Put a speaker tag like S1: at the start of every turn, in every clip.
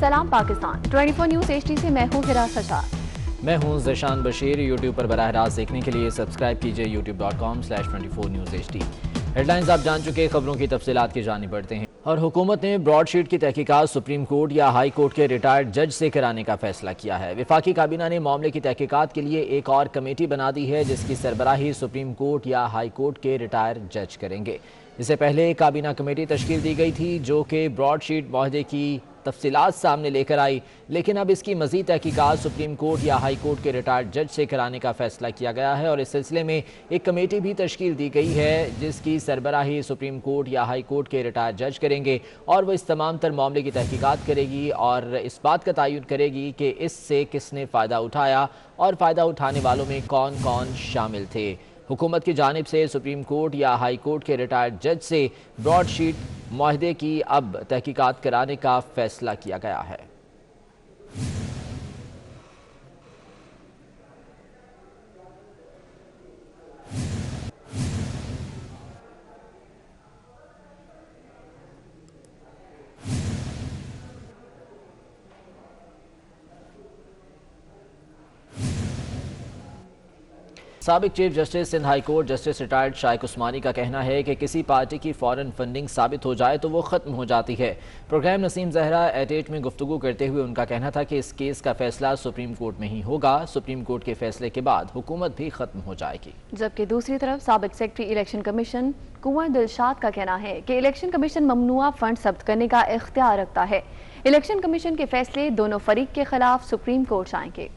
S1: سلام Pakistan 24 news HD سے میں ہوں ہرا سجاد۔
S2: میں ہوں ذیشان بشیر۔ یوٹیوب پر براہ راست دیکھنے کے لیے سبسکرائب کیجئے youtube.com/24 news HD۔ Head lines آپ جان چکے، خبروں کی تفصیلات کی جانب بڑھتے ہیں۔ اور حکومت نے براڈ شیٹ کی تحقیقات سپریم کورٹ یا ہائی کورٹ کے ریٹائرڈ جج سے کرانے کا فیصلہ کیا ہے۔ وفاقی کابینہ نے معاملے کی تحقیقات کے لیے ایک اور کمیٹی بنا دی ہے، جس کی سربراہی سپریم کورٹ یا ہائی کورٹ کے ریٹائرڈ جج کریں گے۔ اس سے پہلے ایک کابینہ کمیٹی تشکیل دی گئی تھی جو کہ براڈ شیٹ معاہدے کی تفصیلات سامنے لے کر آئی، لیکن اب اس کی مزید تحقیقات سپریم کورٹ یا ہائی کورٹ کے ریٹائرڈ جج سے کرانے کا فیصلہ کیا گیا ہے، اور اس سلسلے میں ایک کمیٹی بھی تشکیل دی گئی ہے جس کی سربراہی سپریم کورٹ یا ہائی کورٹ کے ریٹائرڈ جج کریں گے، اور وہ اس تمام تر معاملے کی تحقیقات کرے گی اور اس بات کا تعین کرے گی کہ اس سے کس نے فائدہ اٹھایا اور فائدہ اٹھانے والوں میں کون کون شامل تھے۔ حکومت کی جانب سے سپریم کورٹ یا ہائی کورٹ کے ریٹائرڈ جج سے براڈ شیٹ معاہدے کی اب تحقیقات کرانے کا فیصلہ کیا گیا ہے۔ سابق chief justice Sindh high court justice retired Shaiq Usmani کا کہنا ہے کہ کسی پارٹی کی فورن فنڈنگ ثابت ہو جائے تو وہ ختم ہو جاتی ہے۔ پروگرام نسیم زہرا ایٹ 8 میں گفتگو کرتے ہوئے ان کا کہنا تھا کہ اس کیس کا فیصلہ سپریم کورٹ میں ہی ہوگا۔ سپریم کورٹ کے فیصلے کے بعد حکومت بھی ختم ہو جائے گی۔
S1: جبکہ دوسری طرف سابق سیکرٹری الیکشن کمیشن کنور دلشاد کا کہنا ہے کہ الیکشن کمیشن ممنوعہ فنڈ ضبط کرنے کا اختیار رکھتا ہے۔ الیکشن کمیشن کے فیصلے دونوں فریق کے خلاف سپریم کورٹ جائیں گے۔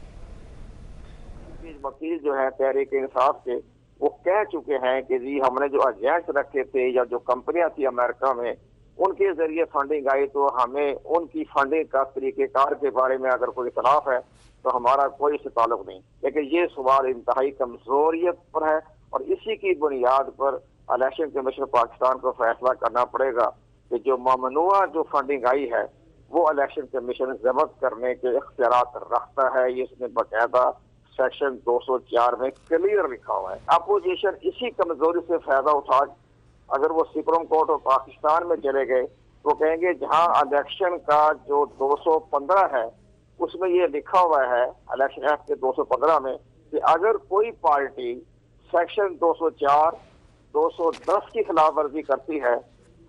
S3: وکیل جو ہے تحریک انصاف کے، وہ کہہ چکے ہیں کہ جی ہم نے جو ایجنٹس رکھے تھے یا جو کمپنیاں تھی امریکہ میں، ان کے ذریعے فنڈنگ آئی تو ہمیں ان کی فنڈنگ کا طریقہ کار کے بارے میں اگر کوئی اختلاف ہے تو ہمارا کوئی اس سے تعلق نہیں۔ لیکن یہ سوال انتہائی کمزوریت پر ہے، اور اسی کی بنیاد پر الیکشن کمیشن پاکستان کو فیصلہ کرنا پڑے گا کہ جو ممنوعہ جو فنڈنگ آئی ہے وہ الیکشن کمیشن ضبط کرنے کے اختیارات رکھتا ہے۔ یہ اس میں باقاعدہ سیکشن 204 میں کلیئر لکھا ہوا ہے۔ اپوزیشن اسی کمزوری سے فائدہ اٹھا اگر وہ سپریم کورٹ اور پاکستان میں چلے گئے تو کہیں گے جہاں الیکشن کا جو 215 ہے اس میں یہ لکھا ہوا ہے الیکشن ایکٹ کے 215 میں کہ اگر کوئی پارٹی سیکشن 204 210 کی خلاف ورزی کرتی ہے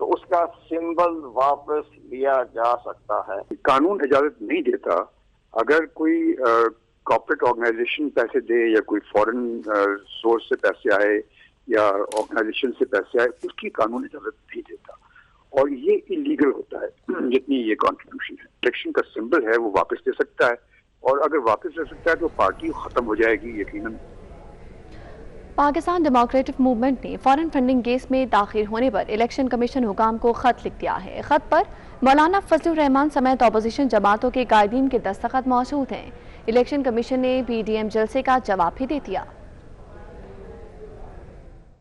S3: تو اس کا سمبل واپس لیا جا سکتا ہے۔
S4: قانون اجازت نہیں دیتا اگر کوئی کارپوریٹ آرگنائزیشن پیسے دے یا کوئی فورن سورس سے پیسے آئے یا آرگنائزیشن سے پیسے آئے، اس کی قانون اجازت نہیں دیتا، اور یہ انلیگل ہوتا ہے جتنی یہ کانٹریبیوشن ہے۔ الیکشن کا سمبل ہے وہ واپس دے سکتا ہے، اور اگر واپس دے سکتا ہے تو پارٹی ختم ہو جائے گی یقیناً۔
S1: پاکستان ڈیموکریٹک موومنٹ نے فورن فنڈنگ کیس میں تاخیر ہونے پر الیکشن کمیشن حکام کو خط لکھ دیا ہے۔ خط پر مولانا فضل الرحمان سمیت اپوزیشن جماعتوں کے قائدین کے دستخط موجود ہیں۔ الیکشن کمیشن نے PDM جلسے کا جواب بھی دے دیا۔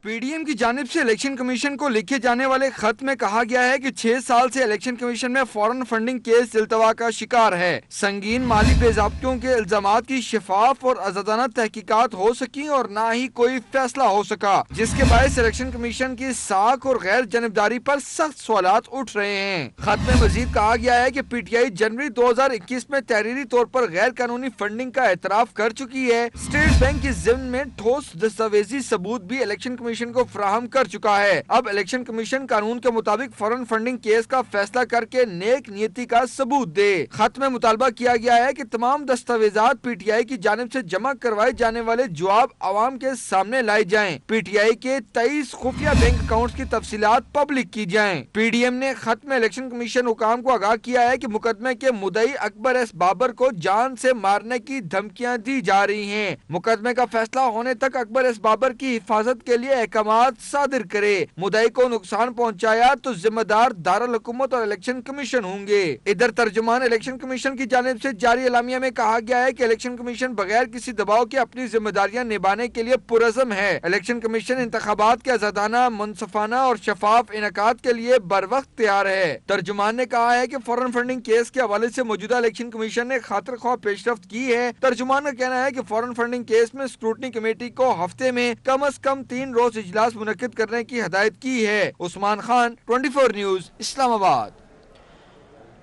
S5: PDM کی جانب سے الیکشن کمیشن کو لکھے جانے والے خط میں کہا گیا ہے کہ 6 سال سے الیکشن کمیشن میں فورن فنڈنگ کیس التوا کا شکار ہے۔ سنگین مالی بے ضابطوں کے الزامات کی شفاف اور آزادانہ تحقیقات ہو سکی اور نہ ہی کوئی فیصلہ ہو سکا، جس کے باعث الیکشن کمیشن کی ساکھ اور غیر جانبداری پر سخت سوالات اٹھ رہے ہیں۔ خط میں مزید کہا گیا ہے کہ PTI جنوری 2021 میں تحریری طور پر غیر قانونی فنڈنگ کا اعتراف کر چکی ہے۔ اسٹیٹ بینک کی ضمن میں ٹھوس دستاویزی ثبوت بھی الیکشن کمیشن کو فراہم کر چکا ہے۔ اب الیکشن کمیشن قانون کے مطابق فورن فنڈنگ کیس کا فیصلہ کر کے نیک نیتی کا ثبوت دے۔ خط میں مطالبہ کیا گیا ہے کہ تمام دستاویزات PTI کی جانب سے جمع کروائے جانے والے جواب عوام کے سامنے لائے جائیں۔ PTI کے 23 خفیہ بینک اکاؤنٹس کی تفصیلات پبلک کی جائیں۔ PDM نے خط میں الیکشن کمیشن حکام کو آگاہ کیا ہے کہ مقدمے کے مدعی اکبر ایس بابر کو جان سے مارنے کی دھمکیاں دی جا رہی ہیں۔ مقدمے کا فیصلہ ہونے تک اکبر ایس بابر کی حفاظت کے لیے احکامات صادر کرے۔ مدعی کو نقصان پہنچایا تو ذمہ دار دارالحکومت اور الیکشن کمیشن ہوں گے۔ ادھر ترجمان الیکشن کمیشن کی جانب سے جاری اعلامیہ میں کہا گیا ہے کہ الیکشن کمیشن بغیر کسی دباؤ کے اپنی ذمہ داریاں نبھانے کے لیے پرعزم ہے۔ الیکشن کمیشن انتخابات کے آزادانہ، منصفانہ اور شفاف انعقاد کے لیے بروقت تیار ہے۔ ترجمان نے کہا ہے کہ فورن فنڈنگ کیس کے حوالے سے موجودہ الیکشن کمیشن نے خاطر خواہ پیش رفت کی ہے۔ ترجمان کا کہنا ہے کہ فورن فنڈنگ کیس میں اسکروٹنی کمیٹی کو ہفتے میں کم از کم 3 روز اجلاس منعقد کرنے کی ہدایت کی ہے۔ عثمان خان، 24 نیوز، اسلام آباد۔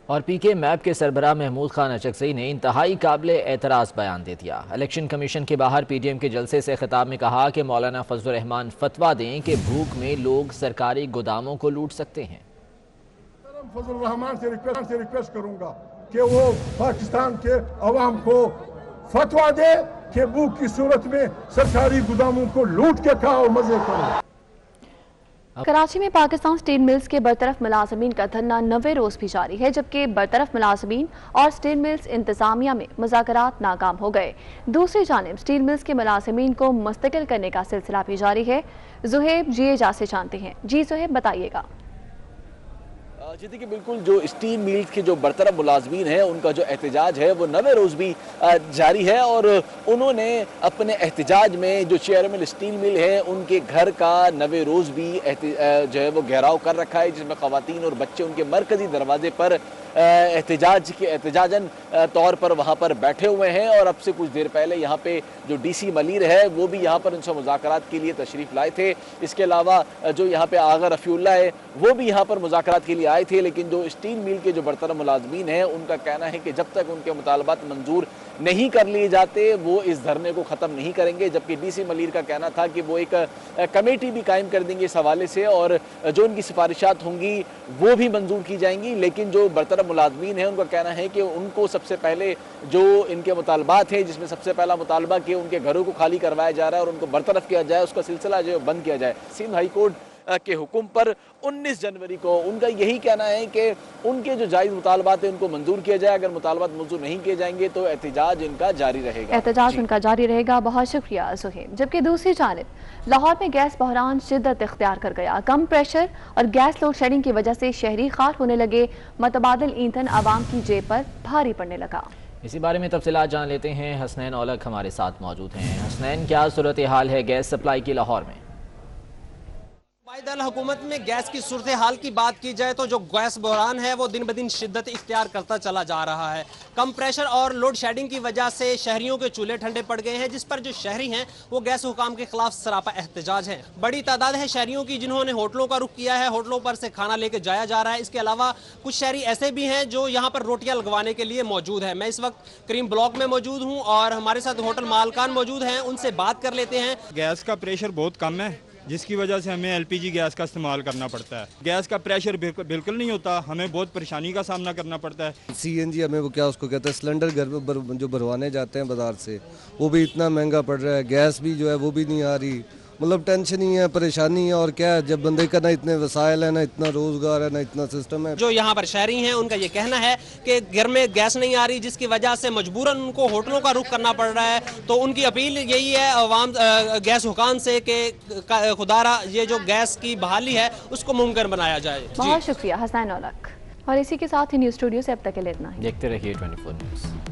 S2: اور پی کے میپ کے سربراہ محمود خان اچکزئی نے انتہائی قابل اعتراض بیان دے دیا۔ الیکشن کمیشن کے باہر پی ڈی ایم کے جلسے سے خطاب میں کہا کہ مولانا فضل الرحمان فتویٰ دیں کہ بھوک میں لوگ سرکاری گوداموں کو لوٹ سکتے ہیں۔
S6: فضل الرحمان سے ریکویسٹ کروں گا کہ وہ پاکستان کے عوام کو فتویٰ دے کہ بھوک کی صورت میں سرکاری گوداموں کو لوٹ کے کھاؤ اور مزے کرو۔
S1: کراچی میں پاکستان سٹیل ملز کے برطرف ملازمین کا دھرنا 9ویں روز بھی جاری ہے، جبکہ برطرف ملازمین اور سٹیل ملز انتظامیہ میں مذاکرات ناکام ہو گئے۔ دوسری جانب سٹیل ملز کے ملازمین کو مستقل کرنے کا سلسلہ بھی جاری ہے۔ زہیب جی اجاز سے جانتے ہیں۔ جی زہیب بتائیے گا۔
S7: جی دیکھیے بالکل جو اسٹیل میلز کے جو برطرف ملازمین ہیں ان کا جو احتجاج ہے وہ 9ویں روز بھی جاری ہے، اور انہوں نے اپنے احتجاج میں جو چیئرمین اسٹیل مل ہیں ان کے گھر کا 9ویں روز بھی جو ہے وہ گھیراؤ کر رکھا ہے، جس میں خواتین اور بچے ان کے مرکزی دروازے پر احتجاجاً طور پر وہاں پر بیٹھے ہوئے ہیں۔ اور اب سے کچھ دیر پہلے یہاں پہ جو ڈی سی ملیر ہے وہ بھی یہاں پر ان سے مذاکرات کے لیے تشریف لائے تھے۔ اس کے علاوہ جو یہاں پہ آغا رفیع اللہ ہے وہ بھی یہاں پر مذاکرات کے لیے آئے تھے، لیکن جو اسٹیل میل کے جو برطرف ملازمین ہیں ان کا کہنا ہے کہ جب تک ان کے مطالبات منظور نہیں کر لیے جاتے وہ اس دھرنے کو ختم نہیں کریں گے، جبکہ ڈی سی ملیر کا کہنا تھا کہ وہ ایک کمیٹی بھی قائم کر دیں گے اس حوالے سے، اور جو ان کی سفارشات ہوں گی وہ بھی منظور کی جائیں گی۔ لیکن جو برطرف ملازمین ہیں ان کا کہنا ہے کہ ان کو سب سے پہلے جو ان کے مطالبات ہیں، جس میں سب سے پہلا مطالبہ کہ ان کے گھروں کو خالی کروایا جا رہا ہے اور ان کو برطرف کیا جائے، اس کا سلسلہ جو بند کیا جائے۔ سندھ ہائی کورٹ کے حکم پر 19 جنوری کو ان کا یہی کہنا ہے کہ ان کے جو جائز مطالبات ہیں ان کو منظور کیا جائے، اگر مطالبات منظور نہیں کیے جائیں گے تو احتجاج ان کا جاری رہے گا۔
S1: احتجاج ان کا جاری رہے گا۔ بہت شکریہ زہیب۔ جبکہ دوسری جانب لاہور میں گیس بحران شدت اختیار کر گیا۔ کم پریشر اور گیس لوڈ شیڈنگ کی وجہ سے شہری خوار ہونے لگے، متبادل ایندھن عوام کی جیب پر بھاری پڑنے لگا۔
S2: اسی بارے میں تفصیلات جان لیتے ہیں۔ حسنین اولک ہمارے ساتھ موجود ہیں۔ حسنین، کیا صورتحال ہے گیس سپلائی کی لاہور میں؟
S8: قائد حکومت میں گیس کی صورتحال کی بات کی جائے تو جو گیس بحران ہے وہ دن بدن شدت اختیار کرتا چلا جا رہا ہے۔ کم پریشر اور لوڈ شیڈنگ کی وجہ سے شہریوں کے چولہے ٹھنڈے پڑ گئے ہیں، جس پر جو شہری ہیں وہ گیس حکام کے خلاف سراپا احتجاج ہے۔ بڑی تعداد ہے شہریوں کی جنہوں نے ہوٹلوں کا رخ کیا ہے، ہوٹلوں پر سے کھانا لے کے جایا جا رہا ہے۔ اس کے علاوہ کچھ شہری ایسے بھی ہیں جو یہاں پر روٹیاں لگوانے کے لیے موجود ہیں۔ میں اس وقت کریم بلاک میں موجود ہوں اور ہمارے ساتھ ہوٹل مالکان موجود ہیں، ان سے بات کر لیتے ہیں۔
S9: گیس کا پریشر بہت کم ہے، جس کی وجہ سے ہمیں ایل پی جی گیس کا استعمال کرنا پڑتا ہے۔ گیس کا پریشر بالکل نہیں ہوتا، ہمیں بہت پریشانی کا سامنا کرنا پڑتا ہے۔
S10: سی این جی ہمیں وہ کیا اس کو کہتے ہیں سلنڈر گھر میں جو بھروانے جاتے ہیں بازار سے، وہ بھی اتنا مہنگا پڑ رہا ہے، گیس بھی جو ہے وہ بھی نہیں آ رہی، مطلب ٹینشن ہی ہے، پریشانی ہے۔ اور کیا ہے جب بندے کا نہ اتنے وسائل ہیں، نہ اتنا روزگار ہے، نہ اتنا سسٹم ہے۔
S8: جو یہاں پر شہری ہیں ان کا یہ کہنا ہے کہ گھر میں گیس نہیں آ رہی، جس کی وجہ سے مجبوراً ان کو ہوٹلوں کا رخ کرنا پڑ رہا ہے۔ تو ان کی اپیل یہی ہے عوام گیس حکام سے کہ خدارہ یہ جو گیس کی بحالی ہے اس کو ممکن بنایا جائے۔
S1: بہت شکریہ حسنین اولک۔ اور اسی کے ساتھ ہی نیوز اسٹوڈیو سے اب تک کے لیے اتنا ہی۔
S2: دیکھتے رہیے 24 نیوز۔